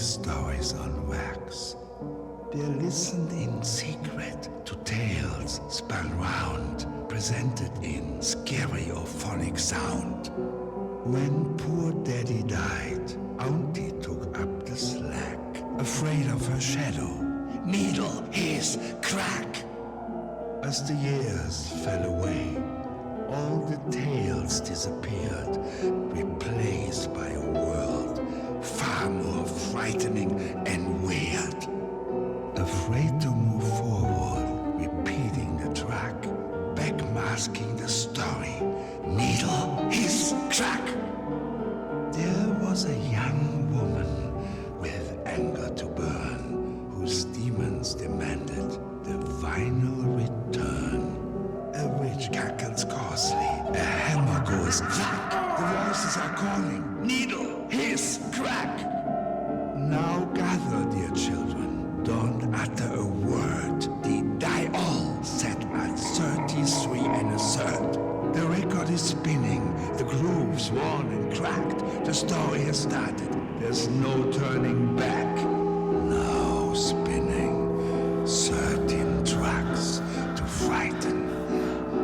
stories on wax. They listened in secret to tales spun round, presented in stereophonic sound. When poor Daddy died, Auntie took up the slack, afraid of her shadow. Needle, hiss, crack. As the years fell away, all the tales disappeared, replaced by a world far more frightening and weird. Afraid to move forward, repeating the track, backmasking the story, needle, hiss, crack. There was a young woman with anger to burn, whose demons demanded the final return. A witch cackles coarsely, a hammer goes clack. The voices are calling, needle, hiss, crack. Now gather, dear children, don't utter a word. The dial set at 33 and a third. The record is spinning, the groove's worn and cracked. The story has started, there's no turning back. Now spinning, 13 tracks to frighten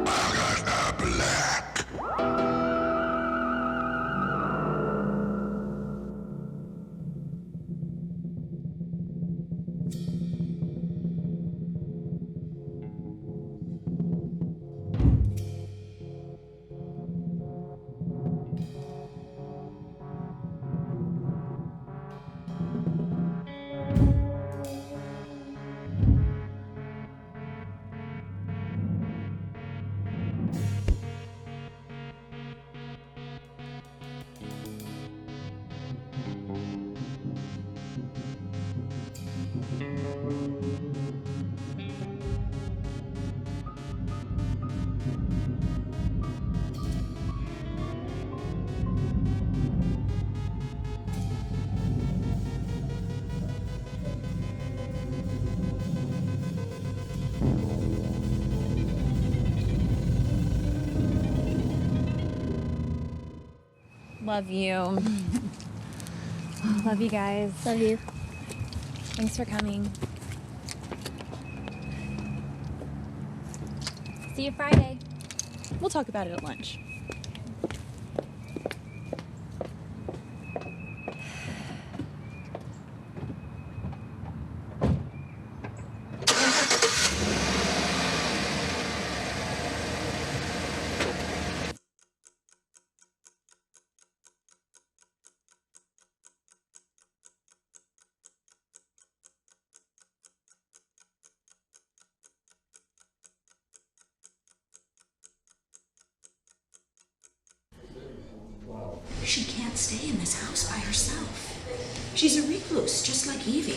Agatha Black. Love you. Love you guys. Love you. Thanks for coming. See you Friday. We'll talk about it at lunch. She can't stay in this house by herself. She's a recluse, just like Evie.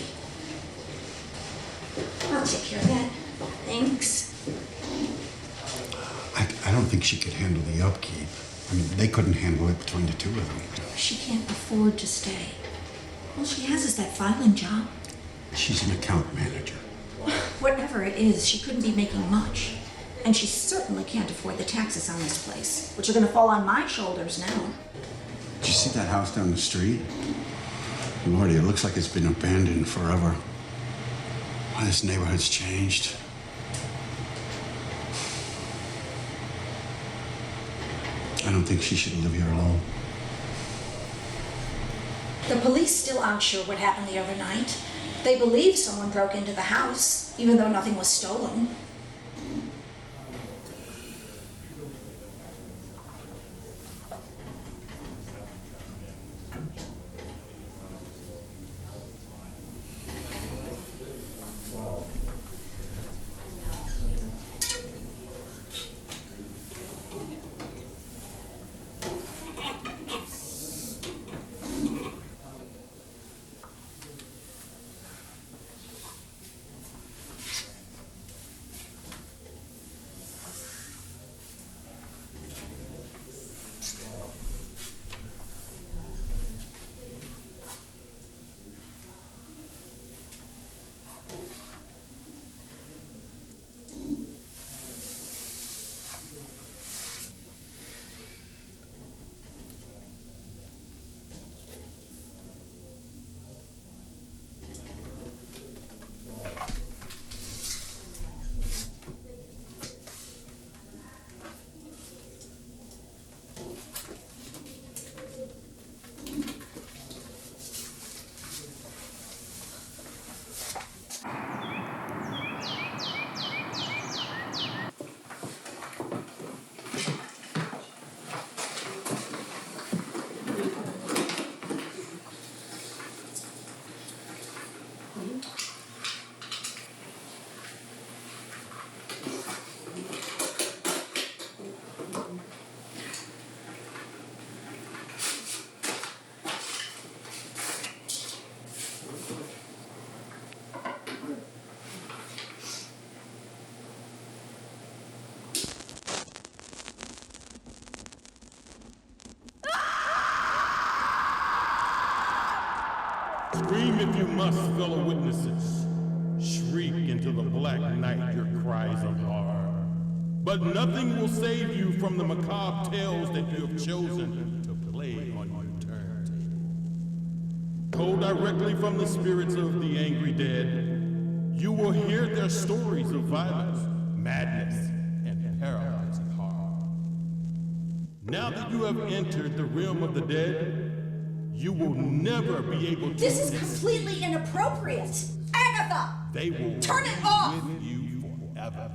I'll take care of that. Thanks. I don't think she could handle the upkeep. I mean, they couldn't handle it between the two of them. She can't afford to stay. All she has is that filing job. She's an account manager. Whatever it is, she couldn't be making much. And she certainly can't afford the taxes on this place, which are going to fall on my shoulders now. Did you see that house down the street? Lordy, it looks like it's been abandoned forever. Why this neighborhood's changed. I don't think she should live here alone. The police still aren't sure what happened the other night. They believe someone broke into the house, even though nothing was stolen. Scream if you must, fellow witnesses. Shriek into the black night your cries of horror. But nothing will save you from the macabre tales that you have chosen to play on your turntable. Told directly from the spirits of the angry dead, you will hear their stories of violence, madness, and paralyzing horror. Now that you have entered the realm of the dead, you will never be able to... This is completely inappropriate! Agatha! They will turn it off! With you forever.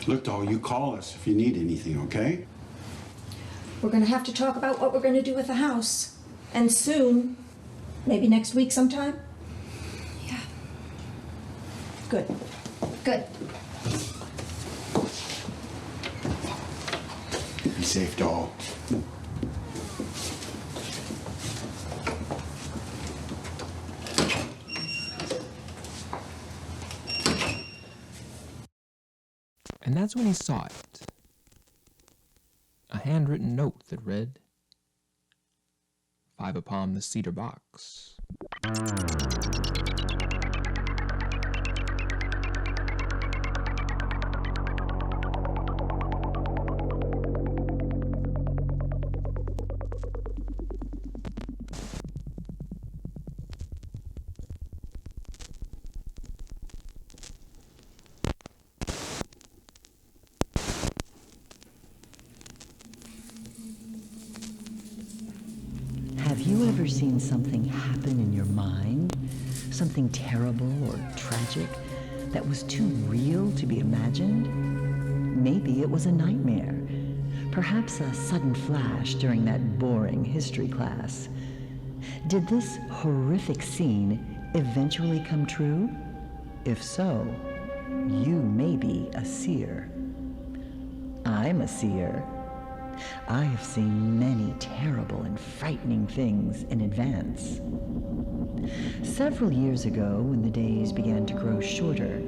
Look, doll, you call us if you need anything, okay? We're gonna have to talk about what we're gonna do with the house. And soon. Maybe next week sometime? Yeah. Good. Good. Be safe, doll. And that's when he saw it. A handwritten note that read, 5 upon the cedar box. Have you ever seen something happen in your mind? Something terrible or tragic that was too real to be imagined? Maybe it was a nightmare. Perhaps a sudden flash during that boring history class. Did this horrific scene eventually come true? If so, you may be a seer. I'm a seer. I have seen many terrible and frightening things in advance. Several years ago, when the days began to grow shorter,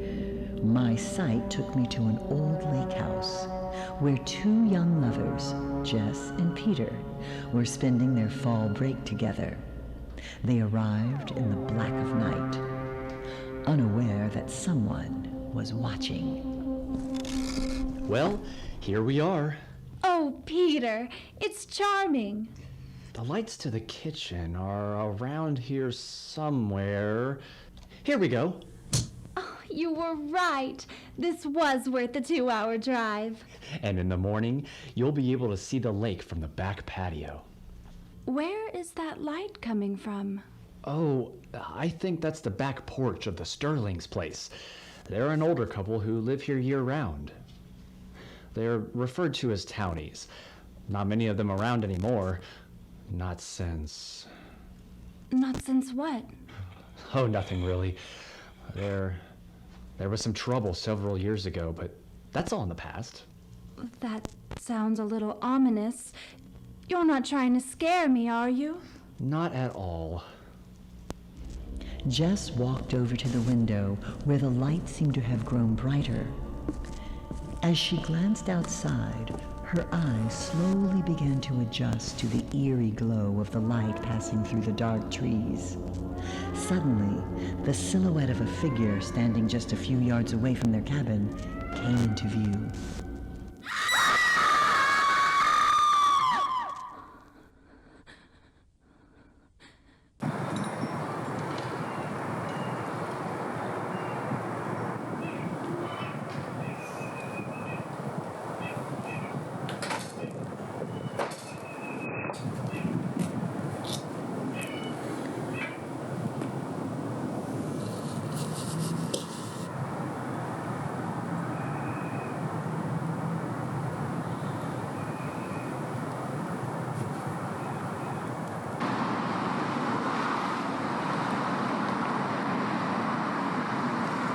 my sight took me to an old lake house where 2 young lovers, Jess and Peter, were spending their fall break together. They arrived in the black of night, unaware that someone was watching. Well, here we are. Oh, Peter, it's charming. The lights to the kitchen are around here somewhere. Here we go. Oh, you were right. This was worth the 2-hour drive. And in the morning, you'll be able to see the lake from the back patio. Where is that light coming from? Oh, I think that's the back porch of the Sterling's place. They're an older couple who live here year-round. They're referred to as townies. Not many of them around anymore. Not since... Not since what? Oh, nothing really. There was some trouble several years ago, but that's all in the past. That sounds a little ominous. You're not trying to scare me, are you? Not at all. Jess walked over to the window where the light seemed to have grown brighter. As she glanced outside, her eyes slowly began to adjust to the eerie glow of the light passing through the dark trees. Suddenly, the silhouette of a figure standing just a few yards away from their cabin came into view.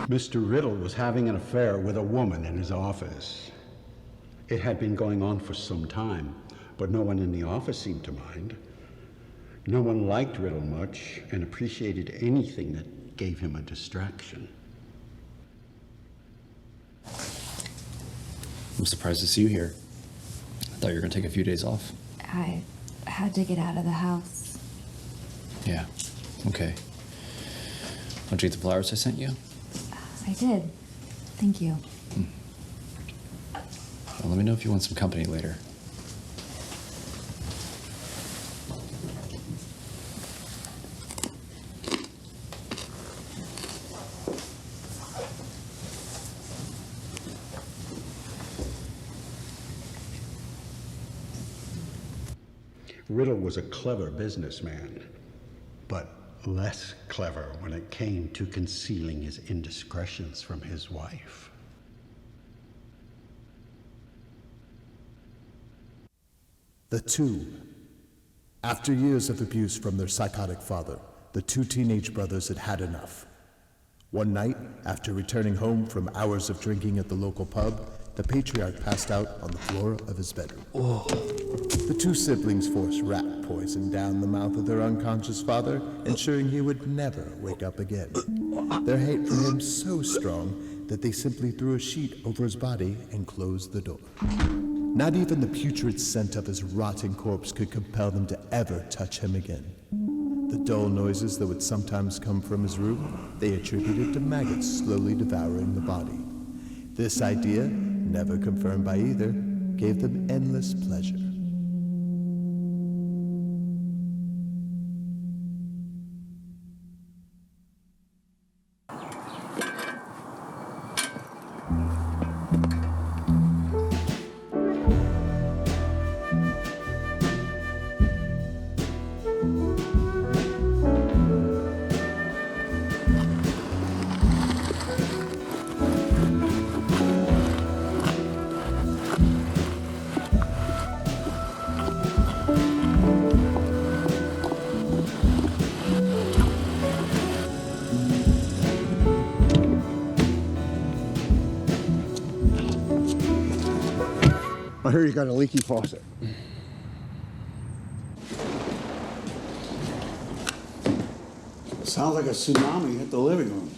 Mr. Riddle was having an affair with a woman in his office. It had been going on for some time, but no one in the office seemed to mind. No one liked Riddle much and appreciated anything that gave him a distraction. I'm surprised to see you here. I thought you were going to take a few days off. I had to get out of the house. Yeah, okay. Want you eat the flowers I sent you? I did. Thank you. Well, let me know if you want some company later. Riddle was a clever businessman, but less clever when it came to concealing his indiscretions from his wife. The two. After years of abuse from their psychotic father, the two teenage brothers had had enough. One night, after returning home from hours of drinking at the local pub, the patriarch passed out on the floor of his bedroom. The two siblings forced rat poison down the mouth of their unconscious father, ensuring he would never wake up again. Their hate for him so strong that they simply threw a sheet over his body and closed the door. Not even the putrid scent of his rotting corpse could compel them to ever touch him again. The dull noises that would sometimes come from his room, they attributed to maggots slowly devouring the body. This idea, never confirmed by either, gave them endless pleasure. I hear you got a leaky faucet. Sounds like a tsunami hit the living room.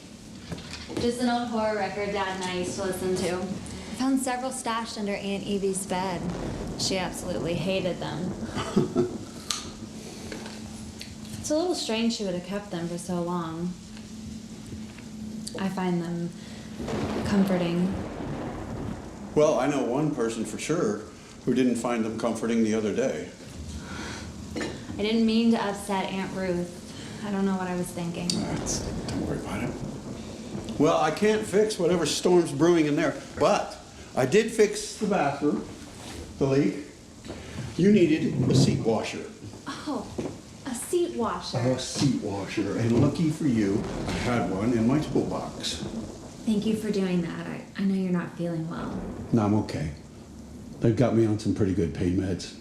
Just an old horror record Dad and I used to listen to. I found several stashed under Aunt Evie's bed. She absolutely hated them. It's a little strange she would have kept them for so long. I find them comforting. Well, I know one person for sure who didn't find them comforting the other day. I didn't mean to upset Aunt Ruth. I don't know what I was thinking. Don't worry about it. Well, I can't fix whatever storm's brewing in there, but I did fix the bathroom, the leak. You needed a seat washer. Oh, a seat washer. A seat washer, and lucky for you, I had one in my toolbox. Thank you for doing that. I know you're not feeling well. No, I'm okay. They've got me on some pretty good pain meds.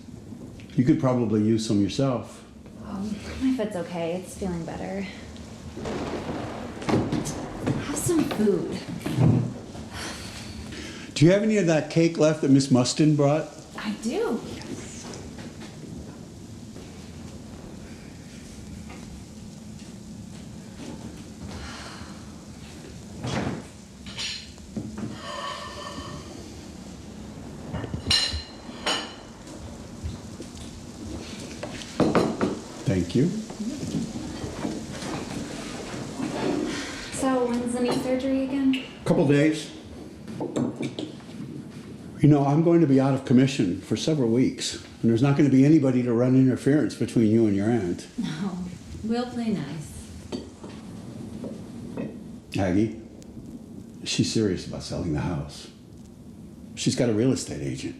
You could probably use some yourself. My foot's okay. It's feeling better. Have some food. Do you have any of that cake left that Miss Mustin brought? I do. Thank you. So, when's the knee surgery again? Couple days. You know, I'm going to be out of commission for several weeks, and there's not going to be anybody to run interference between you and your aunt. No, we'll play nice. Aggie, she's serious about selling the house. She's got a real estate agent.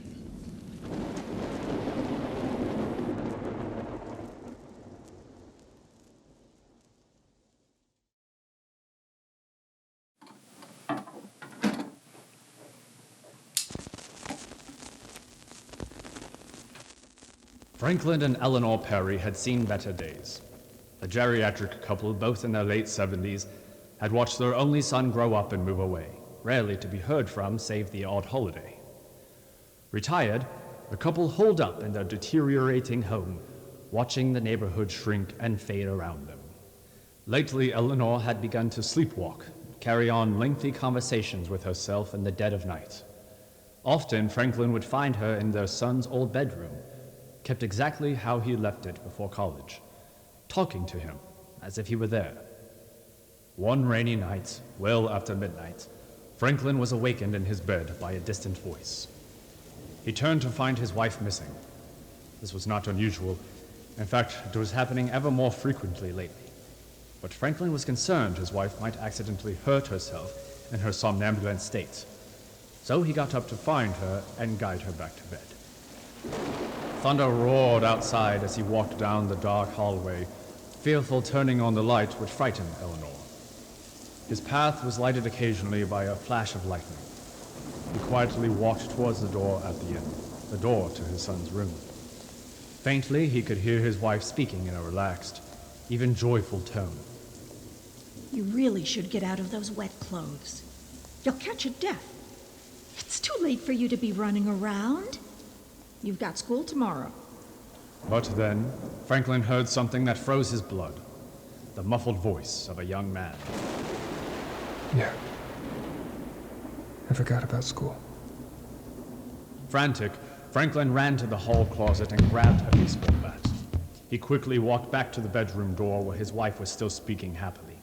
Franklin and Eleanor Perry had seen better days. The geriatric couple, both in their late 70s, had watched their only son grow up and move away, rarely to be heard from save the odd holiday. Retired, the couple holed up in their deteriorating home, watching the neighborhood shrink and fade around them. Lately, Eleanor had begun to sleepwalk, carry on lengthy conversations with herself in the dead of night. Often, Franklin would find her in their son's old bedroom, kept exactly how he left it before college, talking to him as if he were there. One rainy night, well after midnight, Franklin was awakened in his bed by a distant voice. He turned to find his wife missing. This was not unusual. In fact, it was happening ever more frequently lately. But Franklin was concerned his wife might accidentally hurt herself in her somnambulant state. So he got up to find her and guide her back to bed. Thunder roared outside as he walked down the dark hallway, fearful turning on the light would frighten Eleanor. His path was lighted occasionally by a flash of lightning. He quietly walked towards the door at the end, the door to his son's room. Faintly, he could hear his wife speaking in a relaxed, even joyful tone. You really should get out of those wet clothes. You'll catch a death. It's too late for you to be running around. You've got school tomorrow. But then, Franklin heard something that froze his blood. The muffled voice of a young man. Yeah. I forgot about school. Frantic, Franklin ran to the hall closet and grabbed a baseball bat. He quickly walked back to the bedroom door where his wife was still speaking happily.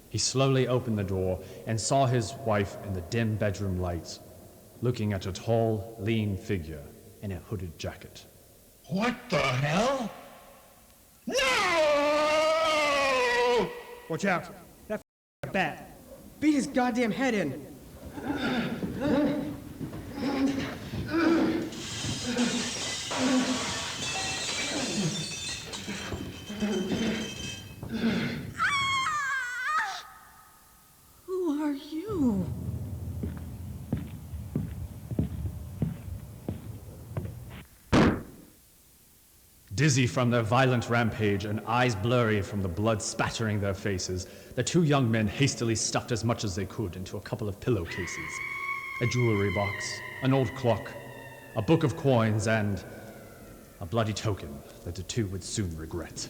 He slowly opened the door and saw his wife in the dim bedroom lights, looking at a tall, lean figure in a hooded jacket. What the hell? No! Watch out. That bat. Beat his goddamn head in. Who are you? Dizzy from their violent rampage and eyes blurry from the blood spattering their faces, the two young men hastily stuffed as much as they could into a couple of pillowcases, a jewelry box, an old clock, a book of coins, and a bloody token that the two would soon regret.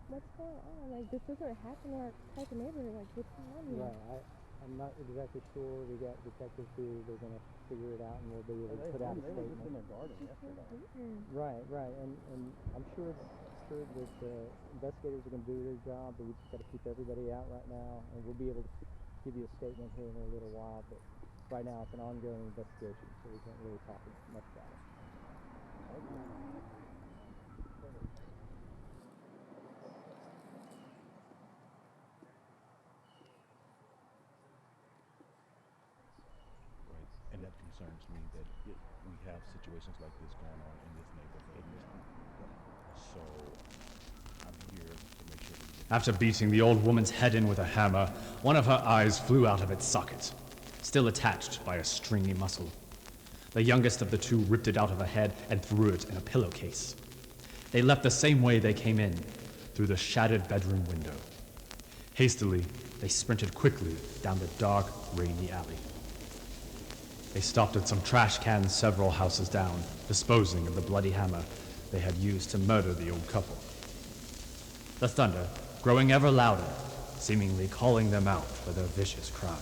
What's going on? Like, this doesn't happen in our type of neighborhood. Like, what's going on here? Right, I'm not exactly sure. We got detectives who they're going to figure it out, and we'll be able to put out a statement. They were in their garden yesterday. Right, and I'm sure that investigators are going to do their job, but we just got to keep everybody out right now, and we'll be able to give you a statement here in a little while. But right now, it's an ongoing investigation, so we can't really talk much about it. And that concerns me that we have situations like this going on in this neighborhood. So I'm here to make sure that After beating the old woman's head in with a hammer, one of her eyes flew out of its socket, still attached by a stringy muscle. The youngest of the two ripped it out of her head and threw it in a pillowcase. They left the same way they came in, through the shattered bedroom window. Hastily, they sprinted quickly down the dark, rainy alley. They stopped at some trash cans several houses down, disposing of the bloody hammer they had used to murder the old couple. The thunder, growing ever louder, seemingly calling them out for their vicious crime.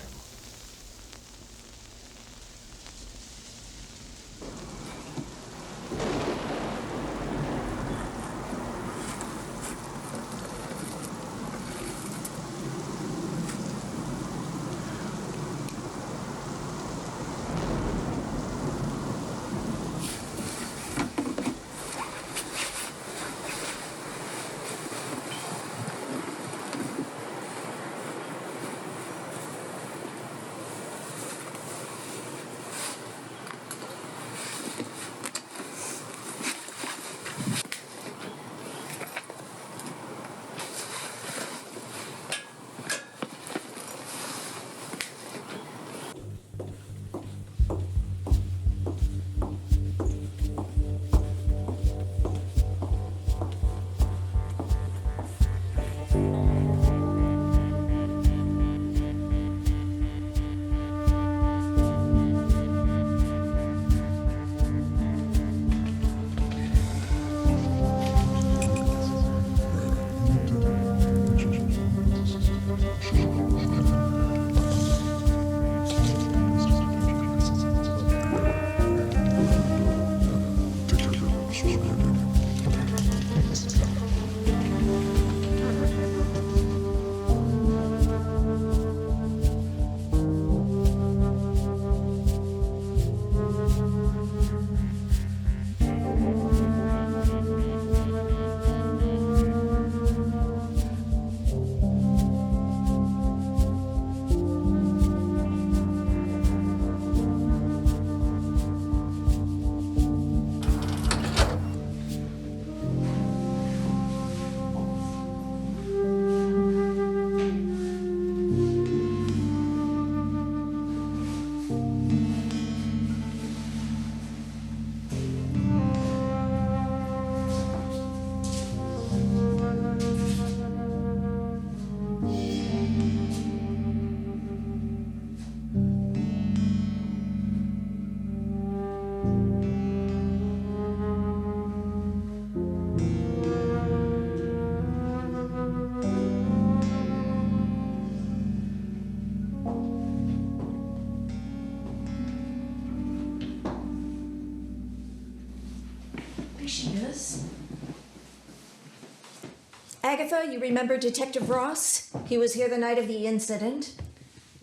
Agatha, you remember Detective Ross? He was here the night of the incident.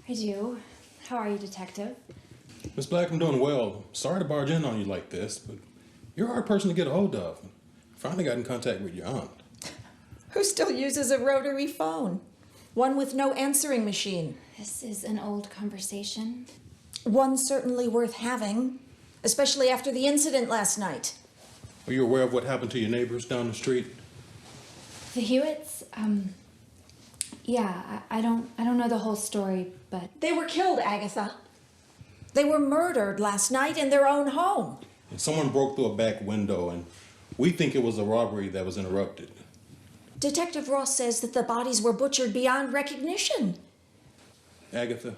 I do. How are you, Detective? Miss Black, I'm doing well. Sorry to barge in on you like this, but you're a hard person to get a hold of. Finally got in contact with your aunt. Who still uses a rotary phone? One with no answering machine. This is an old conversation. One certainly worth having, especially after the incident last night. Are you aware of what happened to your neighbors down the street? The Huitts? Yeah, I don't know the whole story, but... They were killed, Agatha. They were murdered last night in their own home. And someone broke through a back window, and we think it was a robbery that was interrupted. Detective Ross says that the bodies were butchered beyond recognition. Agatha,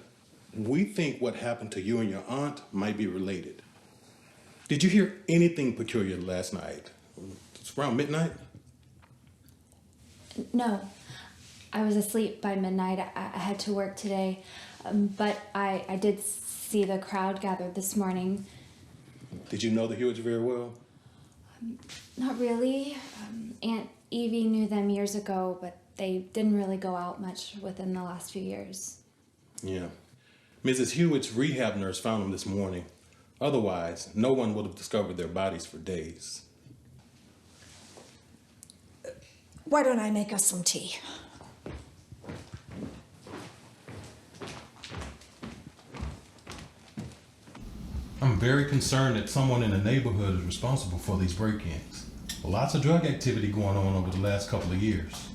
we think what happened to you and your aunt might be related. Did you hear anything peculiar last night? It's around midnight? No. I was asleep by midnight. I had to work today. But I did see the crowd gathered this morning. Did you know the Huitts very well? Not really. Aunt Evie knew them years ago, but they didn't really go out much within the last few years. Yeah. Mrs. Hewitt's rehab nurse found them this morning. Otherwise, no one would have discovered their bodies for days. Why don't I make us some tea? I'm very concerned that someone in the neighborhood is responsible for these break-ins. Lots of drug activity going on over the last couple of years.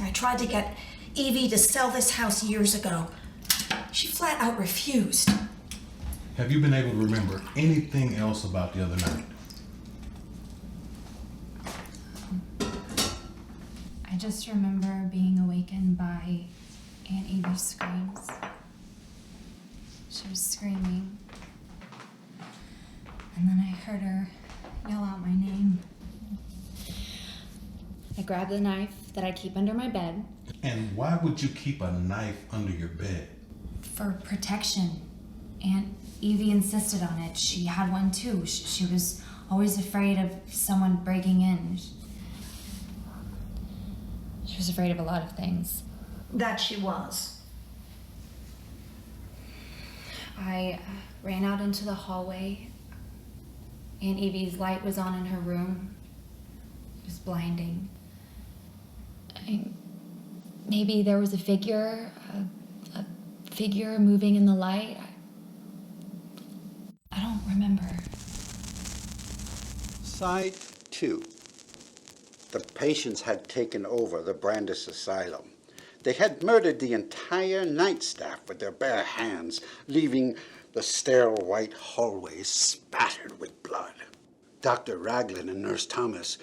I tried to get Evie to sell this house years ago. She flat out refused. Have you been able to remember anything else about the other night? I just remember being awakened by Aunt Evie's screams. She was screaming. And then I heard her yell out my name. I grabbed the knife that I keep under my bed. And why would you keep a knife under your bed? For protection. Aunt Evie insisted on it. She had one too. She was always afraid of someone breaking in. She was afraid of a lot of things. That she was. I ran out into the hallway. Aunt Evie's light was on in her room. It was blinding. Maybe there was a figure moving in the light. I don't remember. Side 2. The patients had taken over the Brandice Asylum. They had murdered the entire night staff with their bare hands, leaving the sterile white hallways spattered with blood. Dr. Raglan and Nurse Thomas,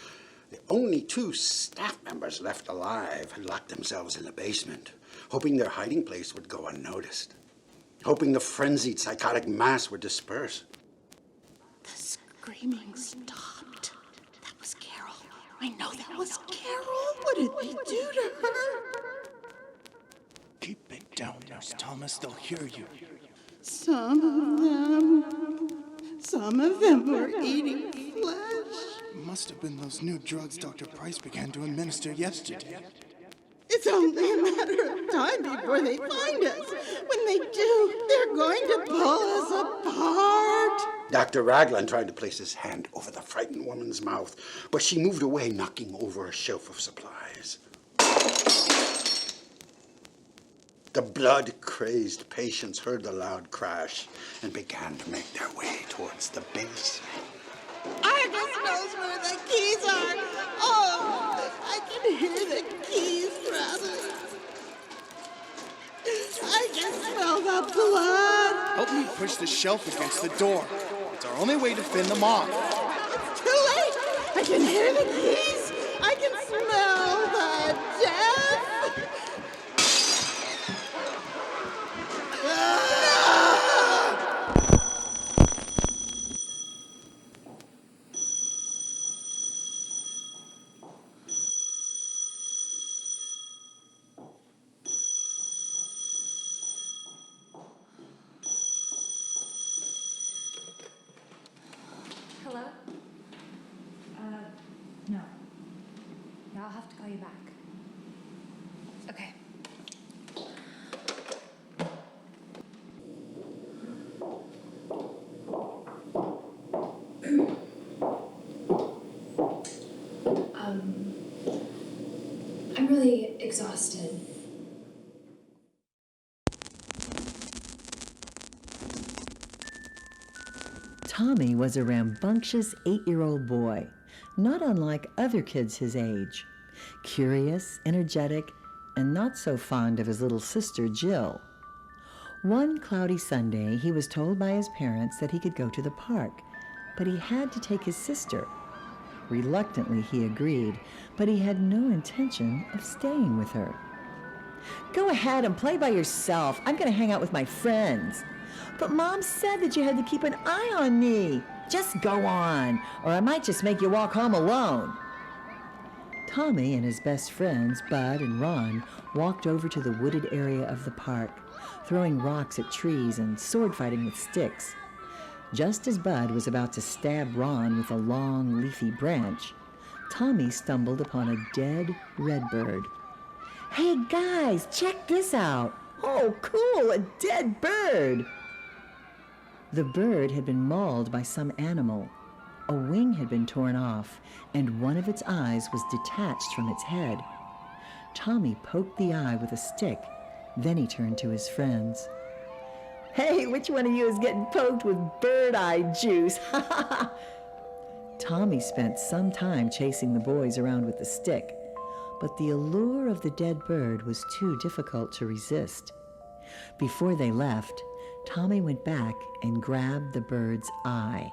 the only two staff members left alive, had locked themselves in the basement, hoping their hiding place would go unnoticed, hoping the frenzied psychotic mass would disperse. The screaming stopped. That was Carol. I know that was Carol. What did they do to her? Keep it down, Nurse Thomas. They'll hear you. Some of them were eating flesh. Must have been those new drugs Dr. Price began to administer yesterday. It's only a matter of time before they find us. When they do, they're going to pull us apart. Dr. Raglan tried to place his hand over the frightened woman's mouth, but she moved away, knocking over a shelf of supplies. The blood-crazed patients heard the loud crash and began to make their way towards the basement. Argus knows where the keys are. Oh, I can hear the keys rattling. I can smell the blood. Help me push the shelf against the door. It's our only way to fend them off. It's too late. I can hear the keys. I can smell the death. Hello? No. exhausted. Tommy was a rambunctious 8-year-old boy, not unlike other kids his age. Curious, energetic, and not so fond of his little sister, Jill. One cloudy Sunday, he was told by his parents that he could go to the park, but he had to take his sister. Reluctantly, he agreed, but he had no intention of staying with her. "Go ahead and play by yourself. I'm going to hang out with my friends." "But Mom said that you had to keep an eye on me." "Just go on, or I might just make you walk home alone." Tommy and his best friends, Bud and Ron, walked over to the wooded area of the park, throwing rocks at trees and sword fighting with sticks. Just as Bud was about to stab Ron with a long, leafy branch, Tommy stumbled upon a dead redbird. "Hey guys, check this out! Oh, cool, a dead bird!" The bird had been mauled by some animal. A wing had been torn off, and one of its eyes was detached from its head. Tommy poked the eye with a stick. Then he turned to his friends. "Hey, which one of you is getting poked with bird eye juice?" Tommy spent some time chasing the boys around with the stick, but the allure of the dead bird was too difficult to resist. Before they left, Tommy went back and grabbed the bird's eye.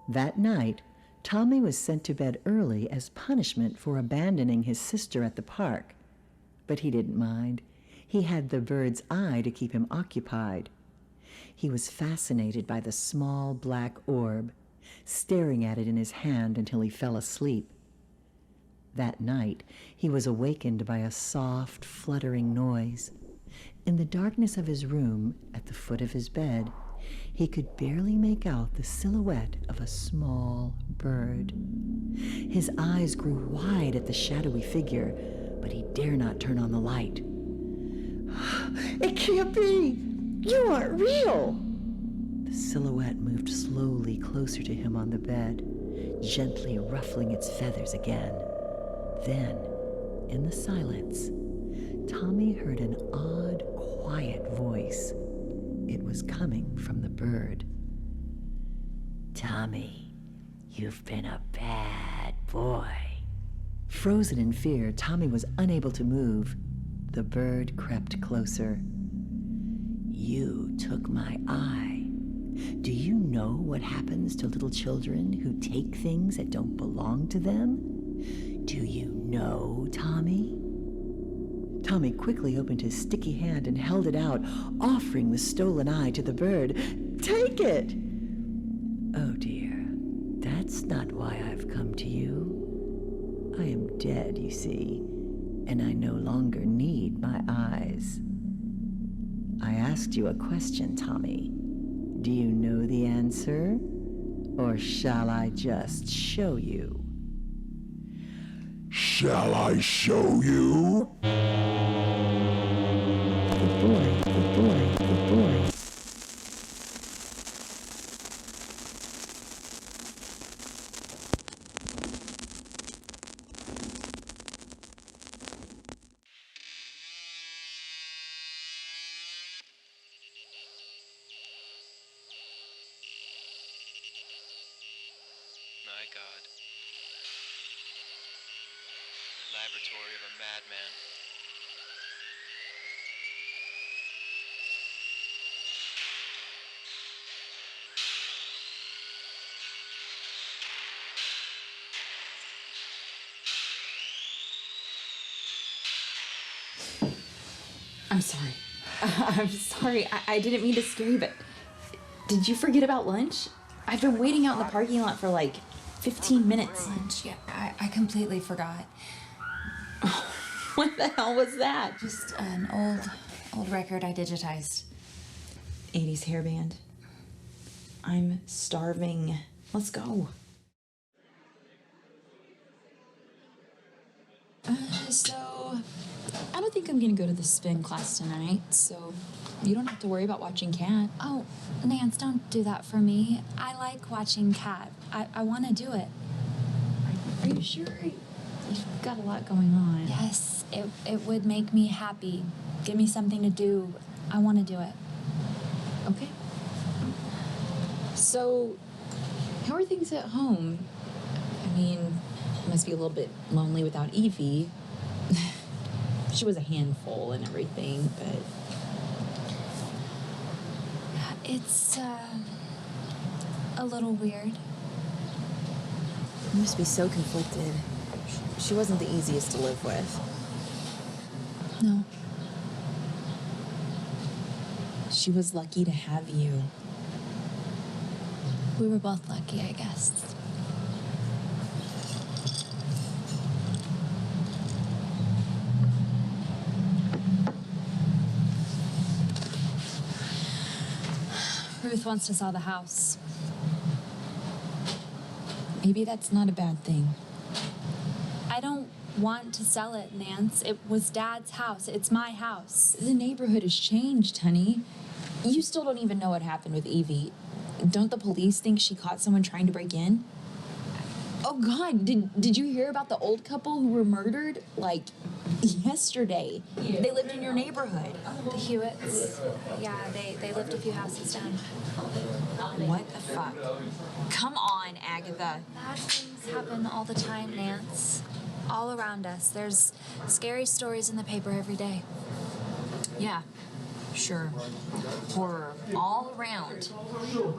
That night, Tommy was sent to bed early as punishment for abandoning his sister at the park. But he didn't mind. He had the bird's eye to keep him occupied. He was fascinated by the small black orb, staring at it in his hand until he fell asleep. That night, he was awakened by a soft, fluttering noise. In the darkness of his room, at the foot of his bed, he could barely make out the silhouette of a small bird. His eyes grew wide at the shadowy figure, but he dare not turn on the light. "It can't be! You aren't real!" The silhouette moved slowly closer to him on the bed, gently ruffling its feathers again. Then, in the silence, Tommy heard an odd, quiet voice. It was coming from the bird. "Tommy, you've been a bad boy." Frozen in fear, Tommy was unable to move. The bird crept closer. "You took my eye. Do you know what happens to little children who take things that don't belong to them? Do you know, Tommy?" Tommy quickly opened his sticky hand and held it out, offering the stolen eye to the bird. "Take it!" "Oh dear, that's not why I've come to you. I am dead, you see, and I no longer need my eyes. I asked you a question, Tommy. Do you know the answer? Or shall I just show you?" "Shall I show you?" The boy. My God. The laboratory of a madman. I'm sorry. I'm sorry. I didn't mean to scare you, but did you forget about lunch? I've been waiting out in the parking lot for like 15 minutes. Lunch? Yeah, I completely forgot. What the hell was that? Just an old record I digitized. 80s hairband. I'm starving. Let's go. So, I don't think I'm gonna go to the spin class tonight, so you don't have to worry about watching Cat. Oh, Nance, don't do that for me. I like watching Cat. I want to do it. Are you sure? You've got a lot going on. Yes, it would make me happy. Give me something to do. I want to do it. Okay. So, how are things at home? I mean, it must be a little bit lonely without Evie. She was a handful and everything, but... It's, a little weird. You must be so conflicted. She wasn't the easiest to live with. No. She was lucky to have you. We were both lucky, I guess. Ruth wants to sell the house. Maybe that's not a bad thing. I don't want to sell it, Nance. It was Dad's house. It's my house. The neighborhood has changed, honey. You still don't even know what happened with Evie. Don't the police think she caught someone trying to break in? Oh, God, did you hear about the old couple who were murdered? Like, yesterday. They lived in your neighborhood. The Huitts. Yeah, they lived a few houses down. What the fuck? Come on, Agatha. Bad things happen all the time, Nance. All around us. There's scary stories in the paper every day. Yeah, sure. Horror all around.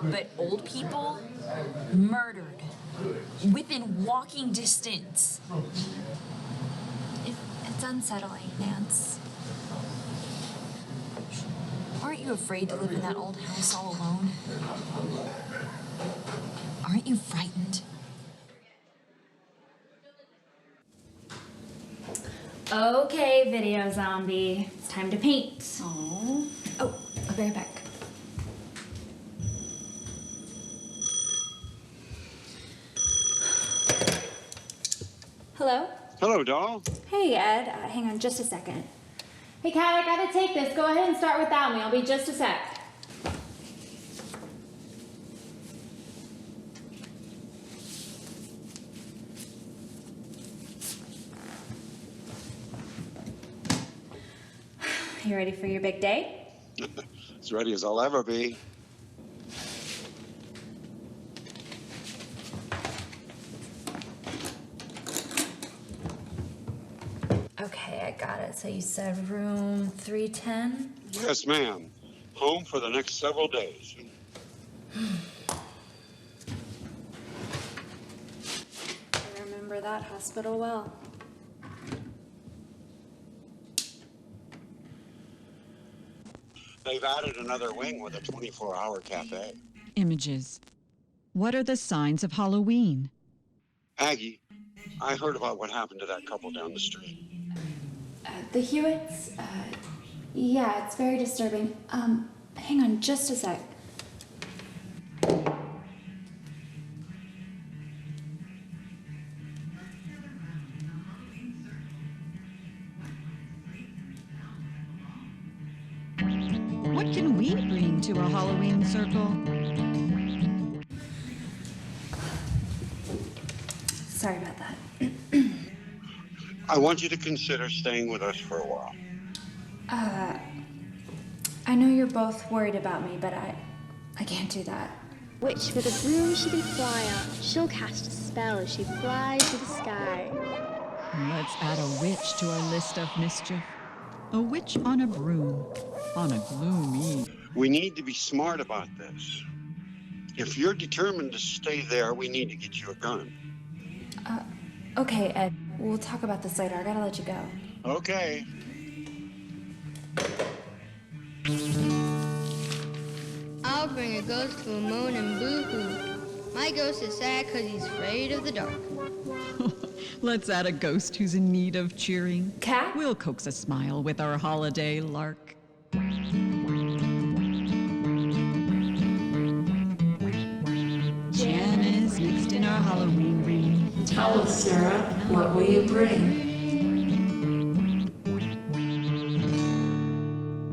But old people murdered within walking distance. It's unsettling, Nance. Aren't you afraid to live in that old house all alone? Aren't you frightened? Okay, video zombie. It's time to paint. Oh, I'll be right back. Hello? Hello, doll. Hey, Ed. Hang on just a second. Hey, Kat, I gotta take this. Go ahead and start without me. I'll be just a sec. You ready for your big day? As ready as I'll ever be. Okay, I got it. So you said room 310? Yes, ma'am. Home for the next several days. I remember that hospital well. They've added another wing with a 24-hour cafe. Images. What are the signs of Halloween? Aggie, I heard about what happened to that couple down the street. The Huitts? Yeah, it's very disturbing. Hang on just a sec. What can we bring to a Halloween circle? Sorry about that. I want you to consider staying with us for a while. I know you're both worried about me, but I can't do that. Witch with a broom she can fly on. She'll cast a spell as she flies to the sky. Let's add a witch to our list of mischief. A witch on a broom, on a gloomy. We need to be smart about this. If you're determined to stay there, we need to get you a gun. Okay, Ed. We'll talk about this later. I gotta let you go. Okay. I'll bring a ghost to a moan and boo-hoo. My ghost is sad because he's afraid of the dark. Let's add a ghost who's in need of cheering. Cat? We'll coax a smile with our holiday lark. Jam is mixed in our Halloween ring. Tell us, Sarah, what will you bring?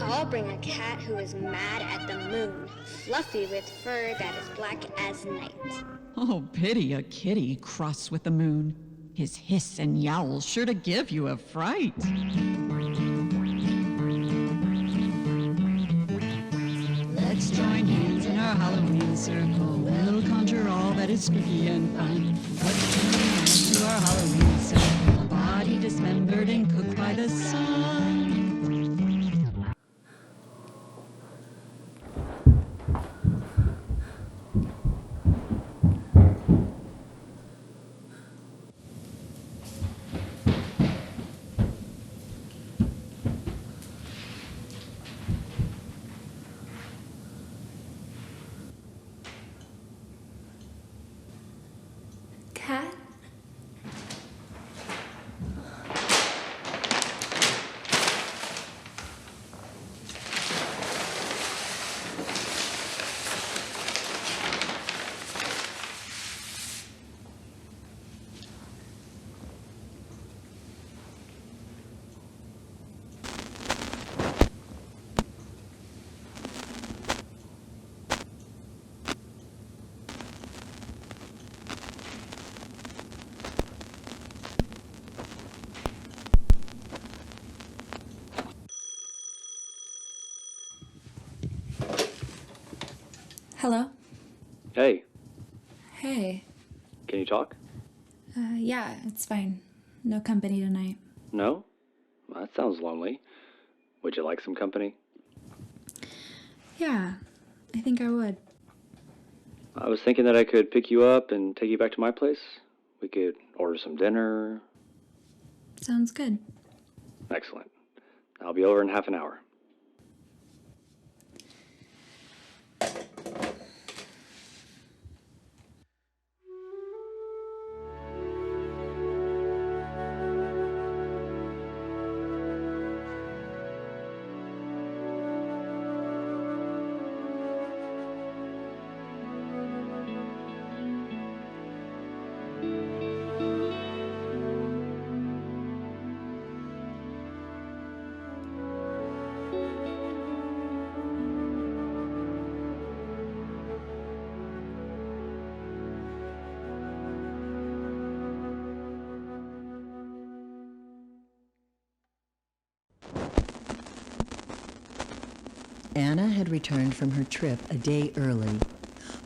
I'll bring a cat who is mad at the moon, fluffy with fur that is black as night. Oh, pity a kitty cross with the moon. His hiss and yowl sure to give you a fright. Let's join hands in our Halloween circle. We'll conjure all that is spooky and fun. Let's join hands to our Halloween circle. Body dismembered and cooked by the sun. Cat? Hello? Hey, Hey. can you talk? Yeah, it's fine. No company tonight. No? That sounds lonely. Would you like some company? Yeah, I think I would. I was thinking that I could pick you up and take you back to my place. We could order some dinner. Sounds good. Excellent. I'll be over in half an hour. Anna had returned from her trip a day early,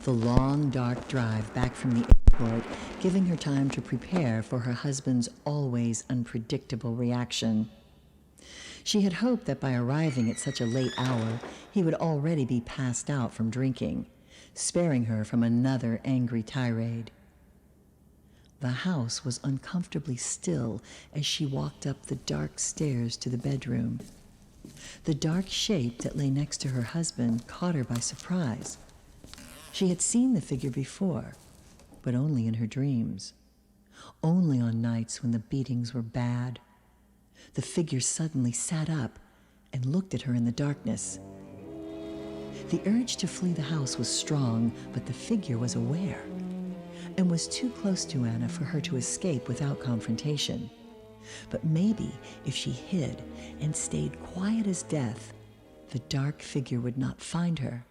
the long, dark drive back from the airport giving her time to prepare for her husband's always unpredictable reaction. She had hoped that by arriving at such a late hour, he would already be passed out from drinking, sparing her from another angry tirade. The house was uncomfortably still as she walked up the dark stairs to the bedroom. The dark shape that lay next to her husband caught her by surprise. She had seen the figure before, but only in her dreams. Only on nights when the beatings were bad. The figure suddenly sat up and looked at her in the darkness. The urge to flee the house was strong, but the figure was aware and was too close to Anna for her to escape without confrontation. But maybe if she hid and stayed quiet as death, the dark figure would not find her.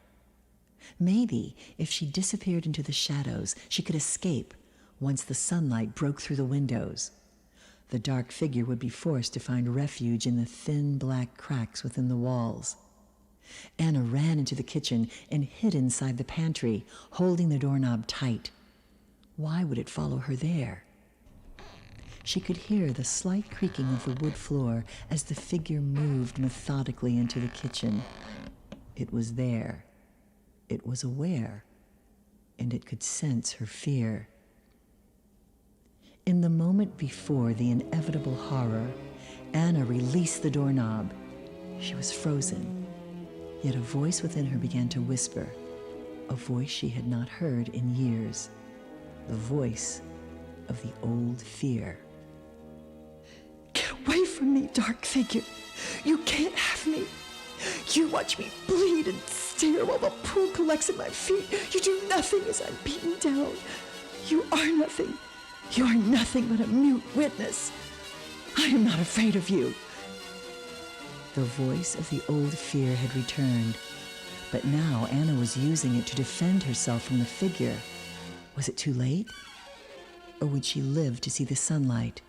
Maybe if she disappeared into the shadows, she could escape once the sunlight broke through the windows. The dark figure would be forced to find refuge in the thin black cracks within the walls. Anna ran into the kitchen and hid inside the pantry, holding the doorknob tight. Why would it follow her there? She could hear the slight creaking of the wood floor as the figure moved methodically into the kitchen. It was there. It was aware, and it could sense her fear. In the moment before the inevitable horror, Anna released the doorknob. She was frozen, yet a voice within her began to whisper, a voice she had not heard in years, the voice of the old fear. Get away from me, dark figure. You can't have me. You watch me bleed and stare while the pool collects at my feet. You do nothing as I'm beaten down. You are nothing. You are nothing but a mute witness. I am not afraid of you. The voice of the old fear had returned, but now Anna was using it to defend herself from the figure. Was it too late? or would she live to see the sunlight?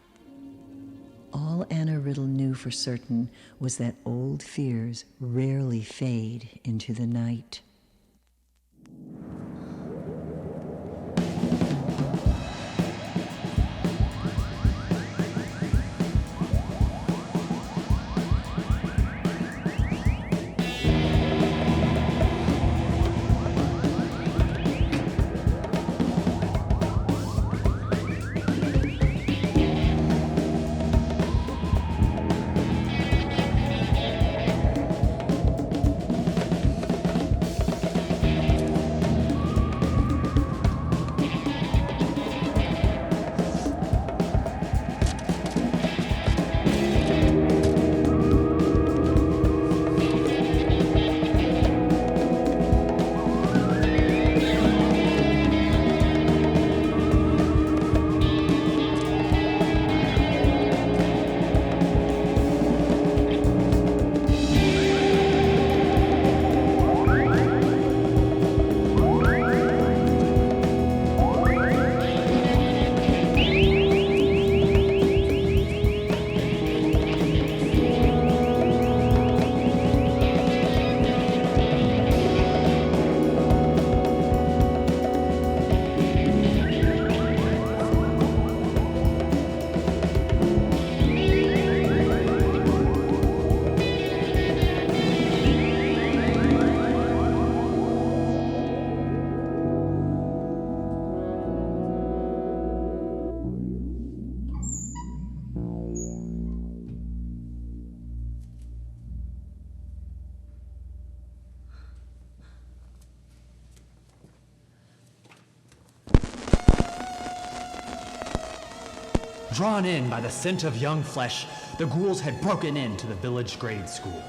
All Anna Riddle knew for certain was that old fears rarely fade into the night. Drawn in by the scent of young flesh, the ghouls had broken into the village grade school.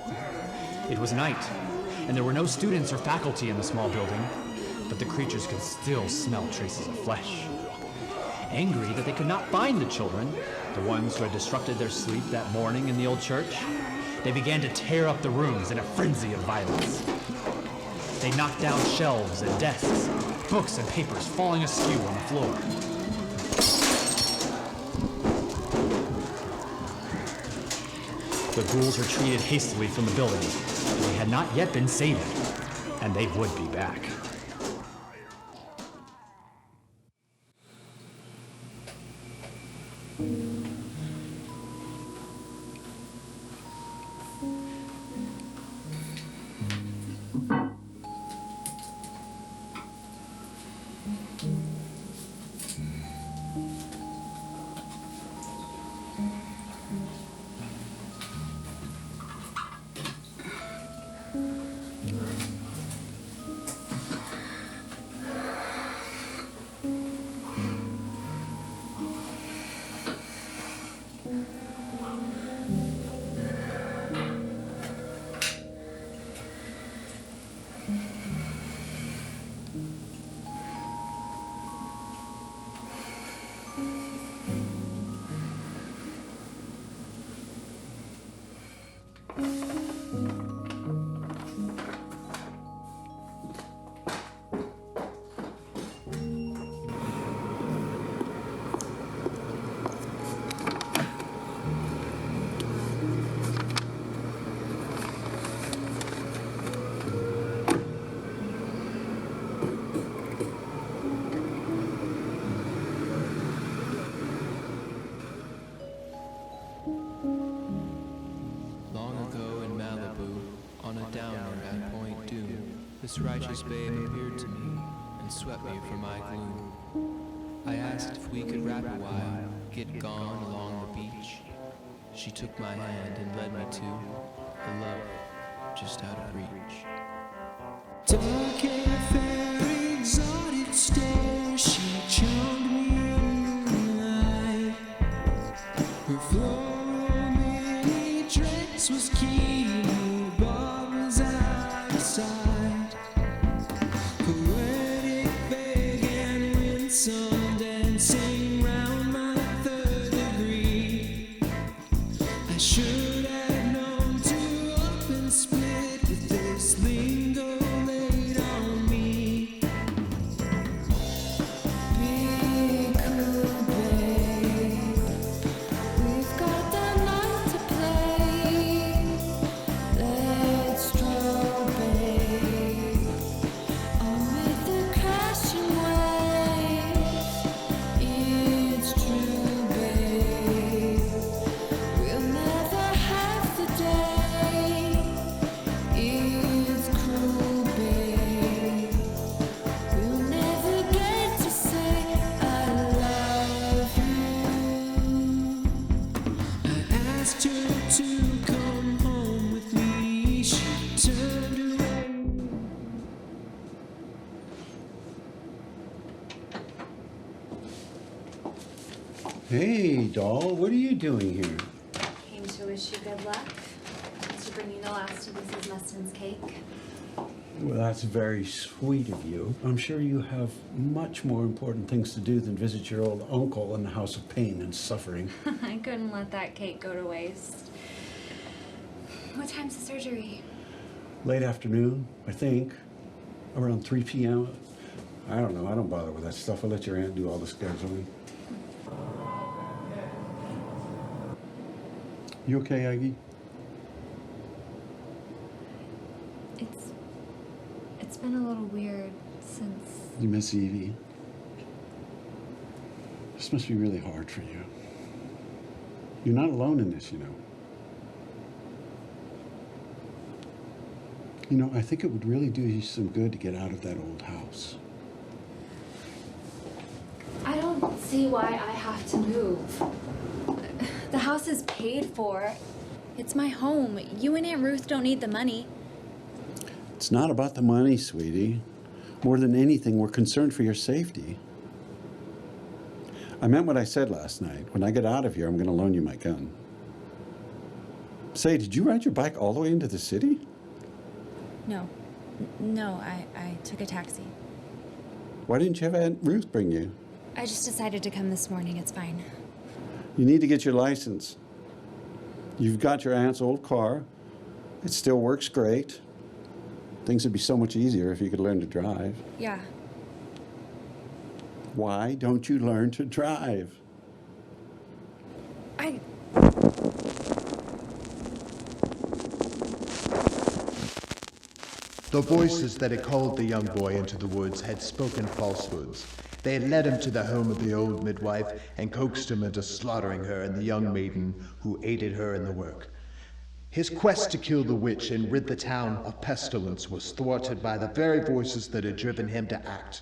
It was night, and there were no students or faculty in the small building, but the creatures could still smell traces of flesh. Angry that they could not find the children, the ones who had disrupted their sleep that morning in the old church, they began to tear up the rooms in a frenzy of violence. They knocked down shelves and desks, books and papers falling askew on the floor. The ghouls retreated hastily from the building. They had not yet been sated, and they would be back. This righteous babe appeared to me and swept me from my gloom. I asked if we could rap a while, get gone along the beach. She took my hand and led me to a love just out of reach. Dark and fair, exotic stare, she charmed me in the night. Her floral mini dress was key, her bar was out of sight. Poetic, vague, and winsome, dancing round my third degree. I should have known to up and split with this lingo laid on me. Be cool, Hey, doll, what are you doing here? Came to wish you good luck. To bring you the last of Mrs. Mustin's cake. Well, that's very sweet of you. I'm sure you have much more important things to do than visit your old uncle in the house of pain and suffering. I couldn't let that cake go to waste. What time's the surgery? Late afternoon, I think. Around 3 p.m. I don't know. I don't bother with that stuff. I'll let your aunt do all the scheduling. You okay, Aggie? It's been a little weird since... You miss Evie? This must be really hard for you. You're not alone in this, you know. You know, I think it would really do you some good to get out of that old house. I don't see why I have to move. The house is paid for. It's my home. You and Aunt Ruth don't need the money. It's not about the money, sweetie. More than anything, we're concerned for your safety. I meant what I said last night. When I get out of here, I'm going to loan you my gun. Say, did you ride your bike all the way into the city? No, I took a taxi. Why didn't you have Aunt Ruth bring you? I just decided to come this morning. It's fine. You need to get your license. You've got your aunt's old car. It still works great. Things would be so much easier if you could learn to drive. Yeah. Why don't you learn to drive? The voices that had called the young boy into the woods had spoken falsehoods. They had led him to the home of the old midwife and coaxed him into slaughtering her and the young maiden who aided her in the work. His quest to kill the witch and rid the town of pestilence was thwarted by the very voices that had driven him to act.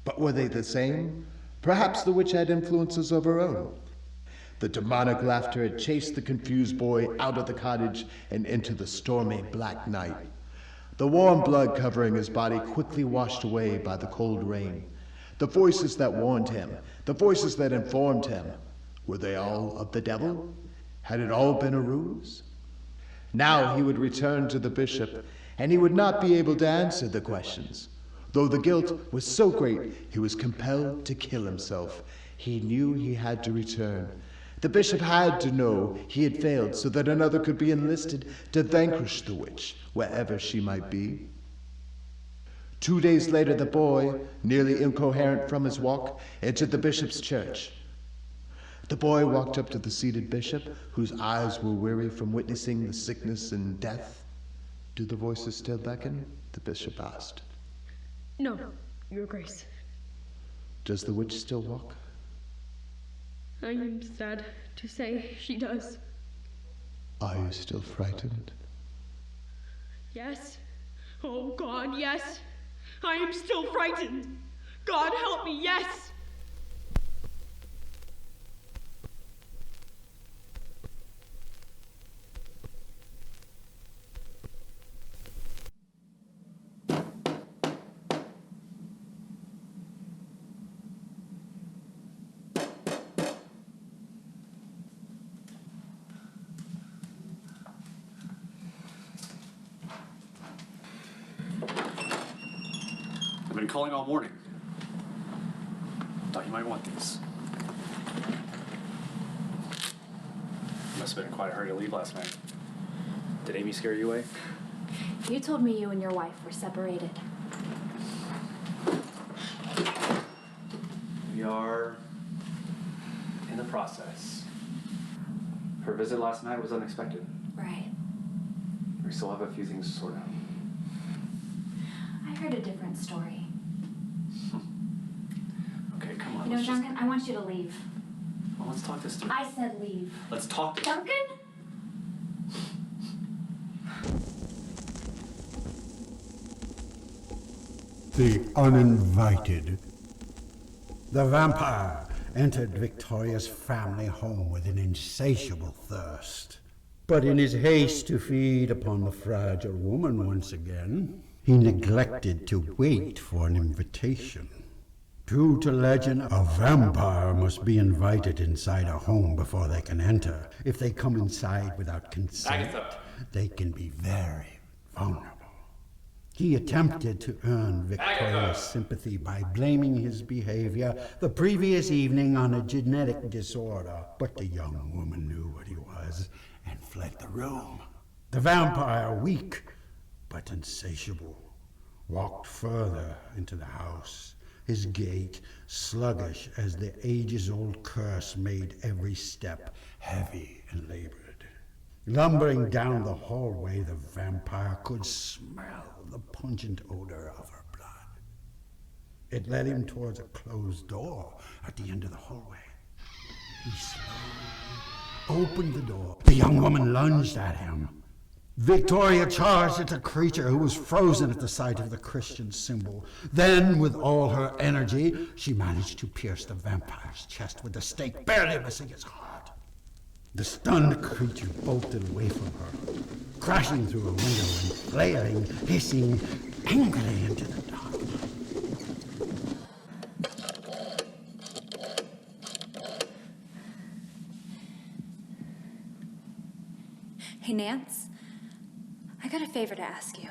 But were they the same? Perhaps the witch had influences of her own. The demonic laughter had chased the confused boy out of the cottage and into the stormy black night. The warm blood covering his body quickly washed away by the cold rain. The voices that warned him, the voices that informed him, were they all of the devil? Had it all been a ruse? Now he would return to the bishop, and he would not be able to answer the questions. Though the guilt was so great, he was compelled to kill himself. He knew he had to return. The bishop had to know he had failed so that another could be enlisted to vanquish the witch, wherever she might be. 2 days later, the boy, nearly incoherent from his walk, entered the bishop's church. The boy walked up to the seated bishop, whose eyes were weary from witnessing the sickness and death. Do the voices still beckon? The bishop asked. No, Your Grace. Does the witch still walk? I am sad to say she does. Are you still frightened? Yes. Oh, God, yes. I am still frightened. God help me, yes. I've been calling all morning. Thought you might want these. Must have been in quite a hurry to leave last night. Did Amy scare you away? You told me you and your wife were separated. We are in the process. Her visit last night was unexpected. Right. We still have a few things to sort out. I heard a different story. Okay, come on. You know, Duncan, I want you to leave. Well, let's talk this through. I said leave. Let's talk this. Duncan? The uninvited. The vampire entered Victoria's family home with an insatiable thirst. But in his haste to feed upon the fragile woman once again, he neglected to wait for an invitation. True to legend, a vampire must be invited inside a home before they can enter. If they come inside without consent, they can be very vulnerable. He attempted to earn Victoria's sympathy by blaming his behavior the previous evening on a genetic disorder, but the young woman knew what he was and fled the room. The vampire, weak but insatiable, walked further into the house, his gait sluggish as the ages-old curse made every step heavy and labored. Lumbering down the hallway, the vampire could smell the pungent odor of her blood. It led him towards a closed door at the end of the hallway. He slowly opened the door. The young woman lunged at him. Victoria charged at the creature who was frozen at the sight of the Christian symbol. Then, with all her energy, she managed to pierce the vampire's chest with the stake, barely missing his heart. The stunned creature bolted away from her, crashing through a window and flailing, hissing angrily into the dark. Hey, Nance, I got a favor to ask you.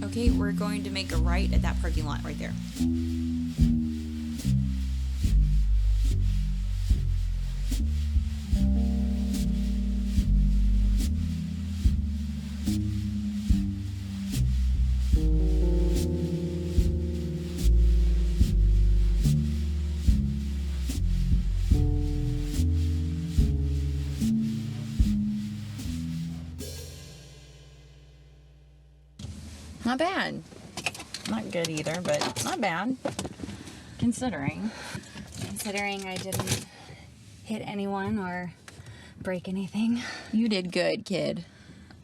Okay, we're going to make a right at that parking lot right there. Not bad. Not good either, but not bad. Considering I didn't hit anyone or break anything. You did good, kid.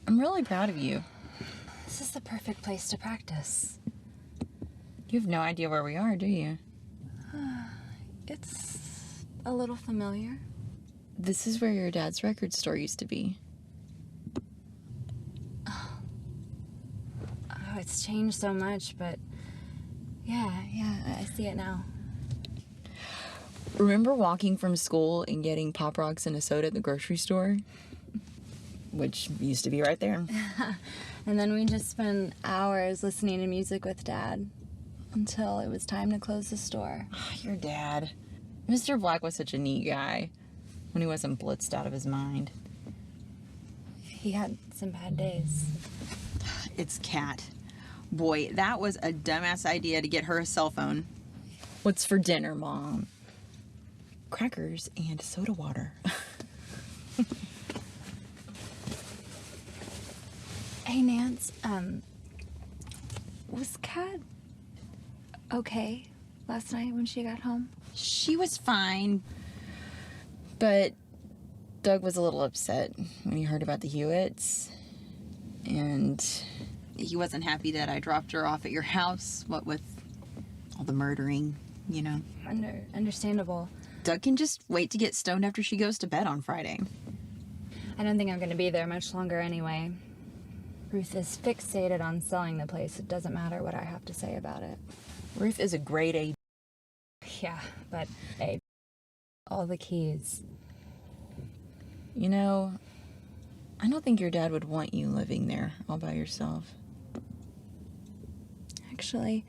I'm really proud of you. This is the perfect place to practice. You have no idea where we are, do you? It's a little familiar. This is where your dad's record store used to be. Oh, it's changed so much, but yeah, I see it now. Remember walking from school and getting Pop Rocks and a soda at the grocery store? Which used to be right there. And then we just spent hours listening to music with Dad until it was time to close the store. Your dad. Mr. Black was such a neat guy when he wasn't blitzed out of his mind. He had some bad days. It's Kat. Boy, that was a dumbass idea to get her a cell phone. What's for dinner, Mom? Crackers and soda water. Hey, Nance, was Kat okay last night when she got home? She was fine, but Doug was a little upset when he heard about the Huitts, and he wasn't happy that I dropped her off at your house, what with all the murdering, you know. Understandable. Doug can just wait to get stoned after she goes to bed on Friday. I don't think I'm going to be there much longer anyway. Ruth is fixated on selling the place. It doesn't matter what I have to say about it. Ruth is a grade A. Yeah, but A. All the keys. You know, I don't think your dad would want you living there all by yourself. Actually,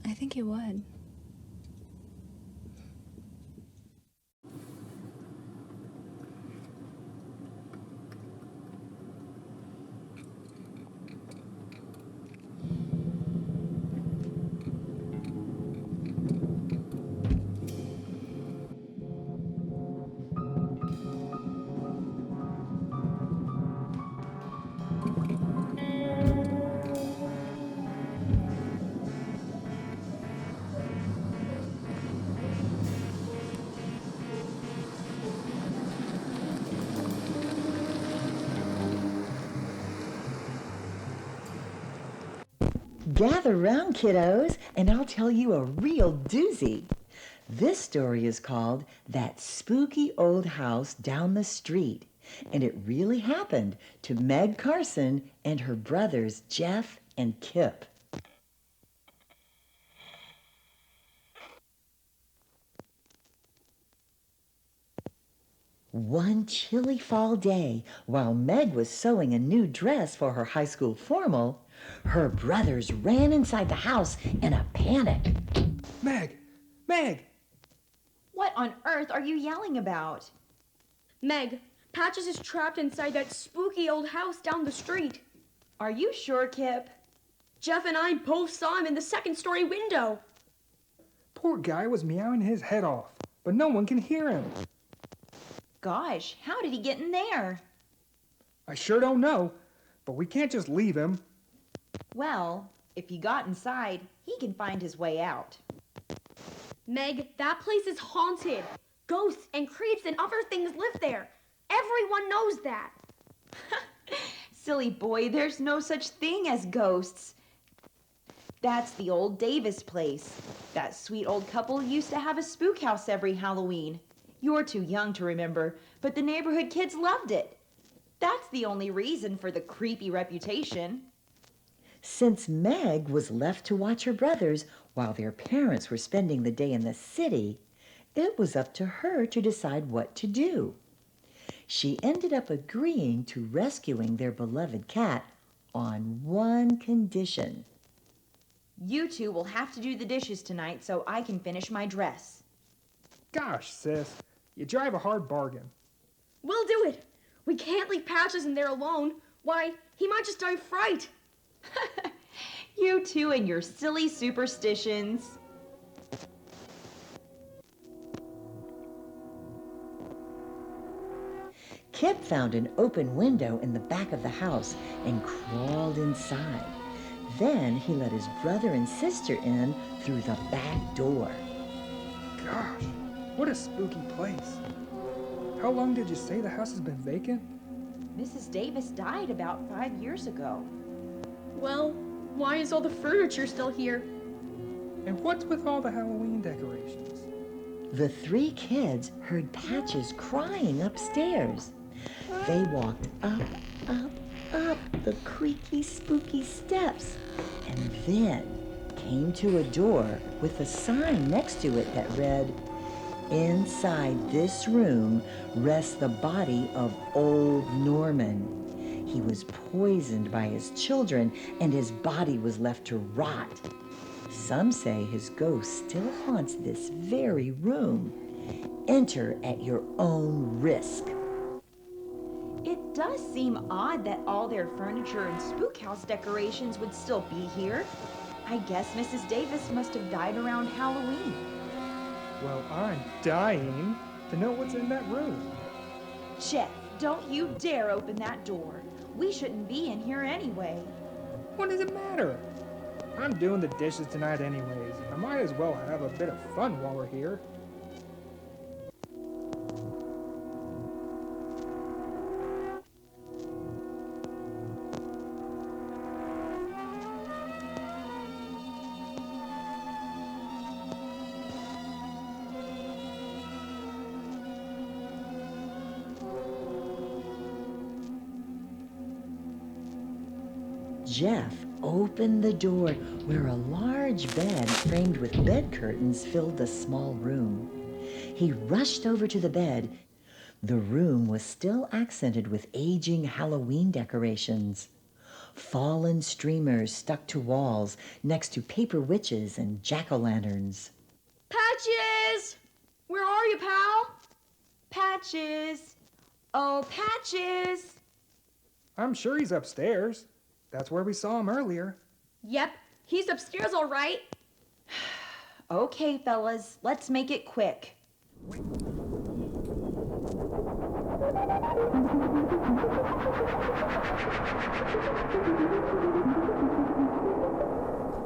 I think he would. Gather round, kiddos, and I'll tell you a real doozy. This story is called That Spooky Old House Down the Street. And it really happened to Meg Carson and her brothers Jeff and Kip. One chilly fall day, while Meg was sewing a new dress for her high school formal, her brothers ran inside the house in a panic. Meg! Meg! What on earth are you yelling about? Meg, Patches is trapped inside that spooky old house down the street. Are you sure, Kip? Jeff and I both saw him in the second-story window. Poor guy was meowing his head off, but no one can hear him. Gosh, how did he get in there? I sure don't know, but we can't just leave him. Well, if he got inside, he can find his way out. Meg, that place is haunted. Ghosts and creeps and other things live there. Everyone knows that. Silly boy, there's no such thing as ghosts. That's the old Davis place. That sweet old couple used to have a spook house every Halloween. You're too young to remember, but the neighborhood kids loved it. That's the only reason for the creepy reputation. Since Meg was left to watch her brothers while their parents were spending the day in the city, it was up to her to decide what to do. She ended up agreeing to rescuing their beloved cat on one condition. You two will have to do the dishes tonight so I can finish my dress. Gosh, sis, you drive a hard bargain. We'll do it. We can't leave Patches in there alone. Why, he might just die of fright. You two and your silly superstitions. Kip found an open window in the back of the house and crawled inside. Then he let his brother and sister in through the back door. Gosh, what a spooky place. How long did you say the house has been vacant? Mrs. Davis died about 5 years ago. Well, why is all the furniture still here? And what's with all the Halloween decorations? The three kids heard Patches crying upstairs. They walked up the creaky, spooky steps, and then came to a door with a sign next to it that read, "Inside this room rests the body of old Norman. He was poisoned by his children, and his body was left to rot. Some say his ghost still haunts this very room. Enter at your own risk." It does seem odd that all their furniture and spook house decorations would still be here. I guess Mrs. Davis must have died around Halloween. Well, I'm dying to know what's in that room. Jeff, don't you dare open that door. We shouldn't be in here anyway. What does it matter? I'm doing the dishes tonight anyways. I might as well have a bit of fun while we're here. Jeff opened the door where a large bed framed with bed curtains filled the small room. He rushed over to the bed. The room was still accented with aging Halloween decorations. Fallen streamers stuck to walls next to paper witches and jack-o'-lanterns. Patches! Where are you, pal? Patches! Oh, Patches! I'm sure he's upstairs. That's where we saw him earlier. Yep, he's upstairs all right. Okay, fellas, let's make it quick.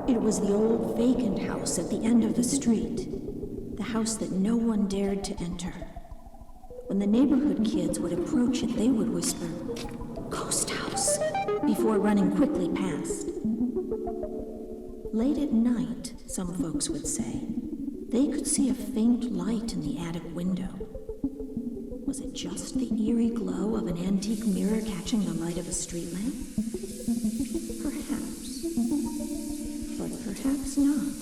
It was the old vacant house at the end of the street, the house that no one dared to enter. When the neighborhood kids would approach it, they would whisper, "Ghost house," before running quickly past. Late at night, some folks would say, they could see a faint light in the attic window. Was it just the eerie glow of an antique mirror catching the light of a street lamp? Perhaps. But perhaps not.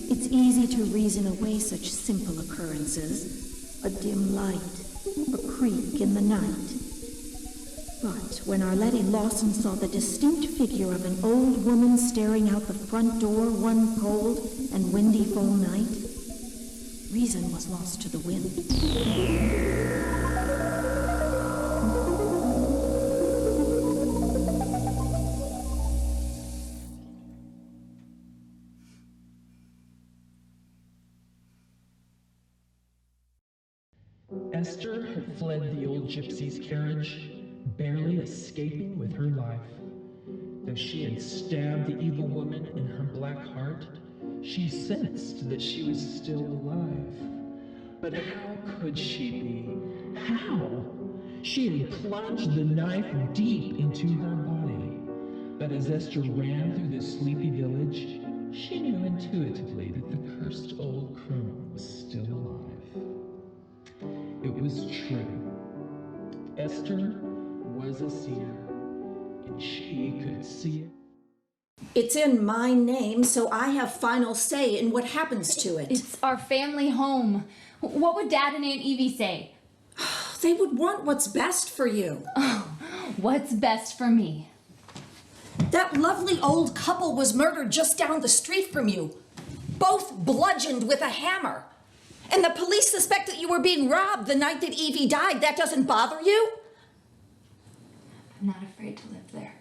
It's easy to reason away such simple occurrences. A dim light, a creak in the night. But when Arletty Lawson saw the distinct figure of an old woman staring out the front door one cold and windy fall night, reason was lost to the wind. Esther had fled the old gypsy's carriage, barely escaping with her life. Though she had stabbed the evil woman in her black heart, she sensed that she was still alive. But how could she be? How? She had plunged the knife deep into her body. But as Esther ran through the sleepy village, she knew intuitively that the cursed old crone was still alive. It was true. Esther was a seer, and she could see it. It's in my name, so I have final say in what happens to it. It's our family home. What would Dad and Aunt Evie say? They would want what's best for you. Oh, what's best for me? That lovely old couple was murdered just down the street from you. Both bludgeoned with a hammer. And the police suspect that you were being robbed the night that Evie died. That doesn't bother you? I'm not afraid to live there.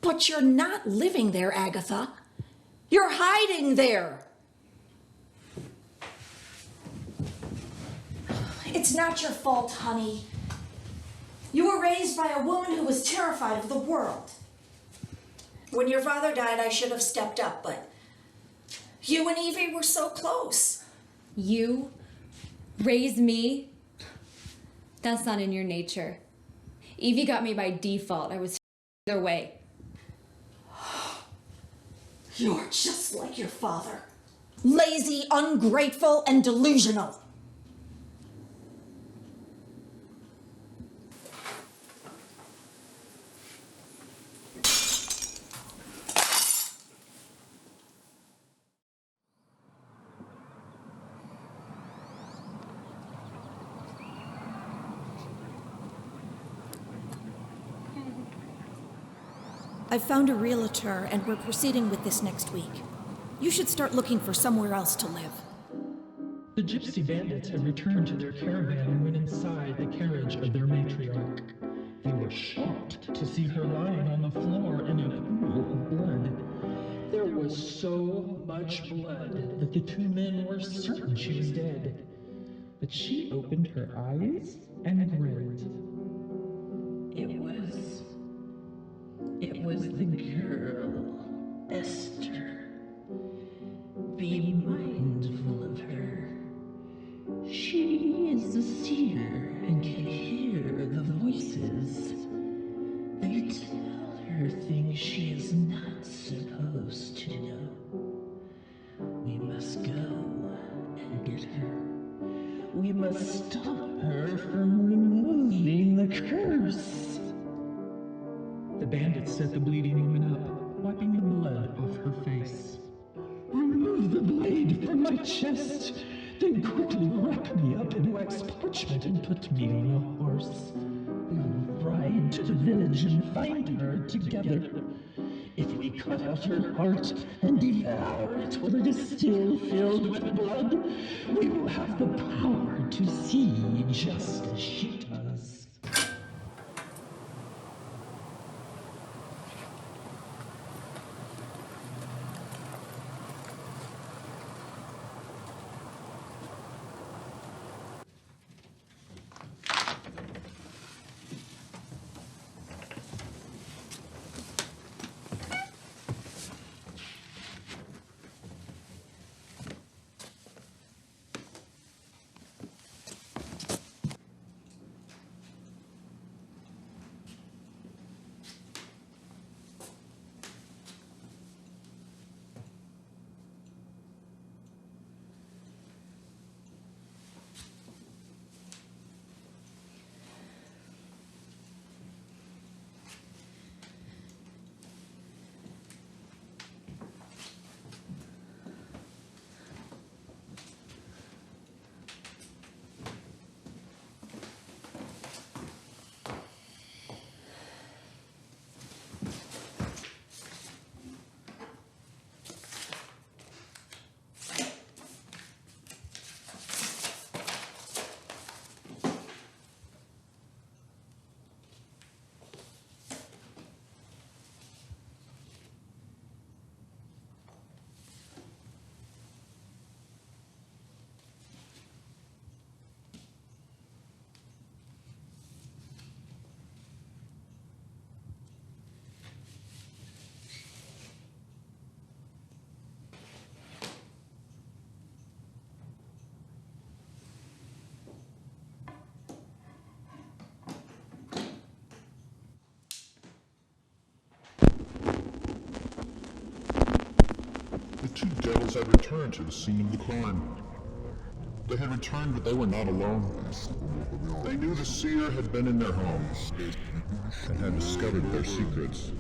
But you're not living there, Agatha. You're hiding there. It's not your fault, honey. You were raised by a woman who was terrified of the world. When your father died, I should have stepped up, but you and Evie were so close. You raise me? That's not in your nature. Evie got me by default. I was either way. You're just like your father. Lazy, ungrateful, and delusional. I've found a realtor, and we're proceeding with this next week. You should start looking for somewhere else to live. The gypsy bandits had returned to their caravan and went inside the carriage of their matriarch. They were shocked to see her lying on the floor in a pool of blood. There was so much blood that the two men were certain she was dead. But she opened her eyes and grinned. It was the girl, Esther. Be mindful of her. She is a seer and can hear the voices. They tell her things she is not supposed to know. We must go and get her. We must stop her from removing the curse. The bandits set the bleeding woman up, wiping the blood off her face. Remove the blade from my chest, then quickly wrap me up in wax parchment and put me on a horse. We will ride to the village and find her together. If we cut out her heart and devour it while it is still filled with blood, we will have the power to see just as she does. devils had returned to the scene of the crime. They had returned, but they were not alone. They knew the seer had been in their homes and had discovered their secrets.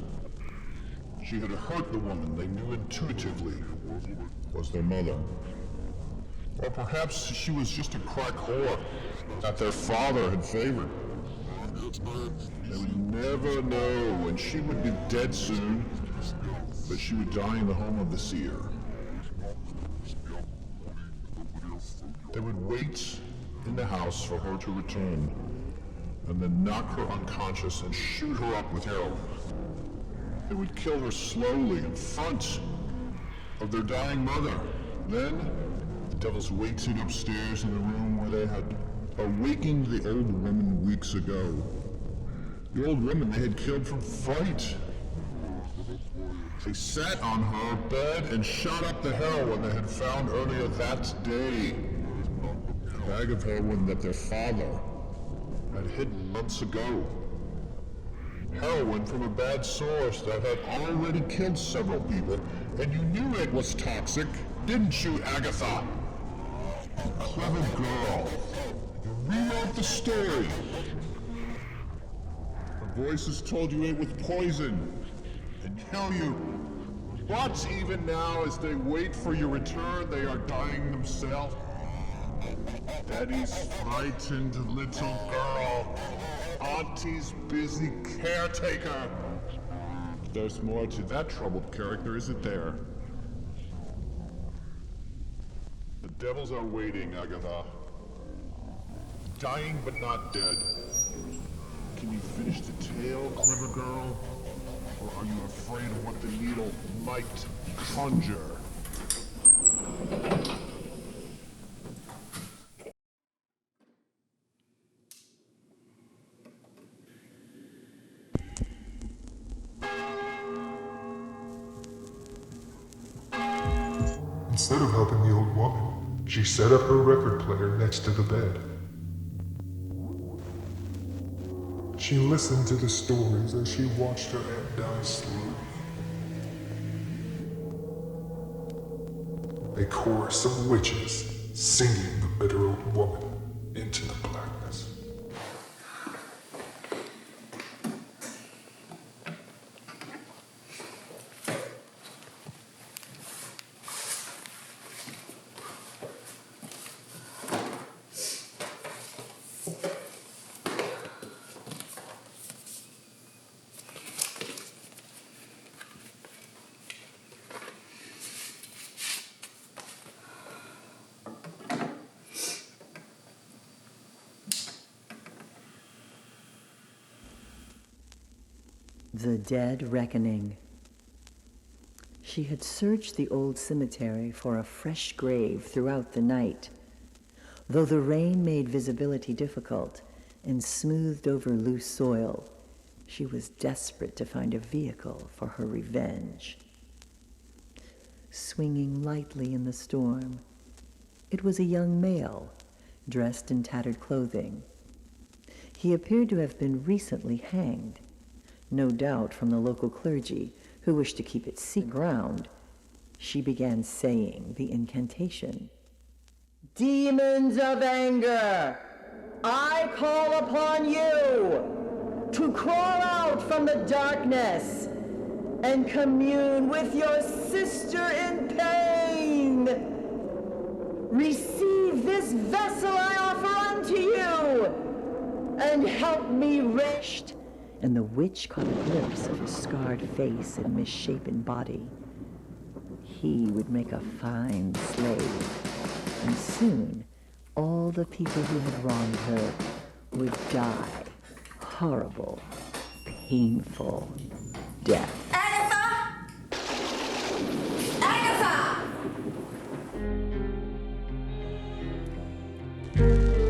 She had hurt the woman they knew intuitively was their mother. Or perhaps she was just a crack whore that their father had favored. They would never know, and she would be dead soon, but she would die in the home of the seer. They would wait in the house for her to return, and then knock her unconscious and shoot her up with heroin. They would kill her slowly in front of their dying mother. Then, the devils waited upstairs in the room where they had awakened the old woman weeks ago. The old woman they had killed from fright. They sat on her bed and shot up the heroin they had found earlier that day. A bag of heroin that their father had hidden months ago. Heroin from a bad source that had already killed several people, and you knew it was toxic, didn't you, Agatha? Clever girl. You rewrote the story. Her voices told you it was poison, and kill you. But even now, as they wait for your return, they are dying themselves. Daddy's frightened little girl. Auntie's busy caretaker. There's more to that troubled character, isn't there? The devils are waiting, Agatha. Dying but not dead. Can you finish the tale, clever girl? Or are you afraid of what the needle might conjure? Instead of helping the old woman, she set up her record player next to the bed. She listened to the stories as she watched her aunt die slowly. A chorus of witches singing the bitter old woman into the blackness. The Dead Reckoning. She had searched the old cemetery for a fresh grave throughout the night. Though the rain made visibility difficult and smoothed over loose soil, she was desperate to find a vehicle for her revenge. Swinging lightly in the storm, it was a young male, dressed in tattered clothing. He appeared to have been recently hanged, no doubt from the local clergy, who wished to keep it secret ground. She began saying the incantation. Demons of anger, I call upon you to crawl out from the darkness and commune with your sister in pain. Receive this vessel I offer unto you, and help me rest. And the witch caught a glimpse of his scarred face and misshapen body. He would make a fine slave, and soon all the people who had wronged her would die horrible, painful death. Agatha! Agatha!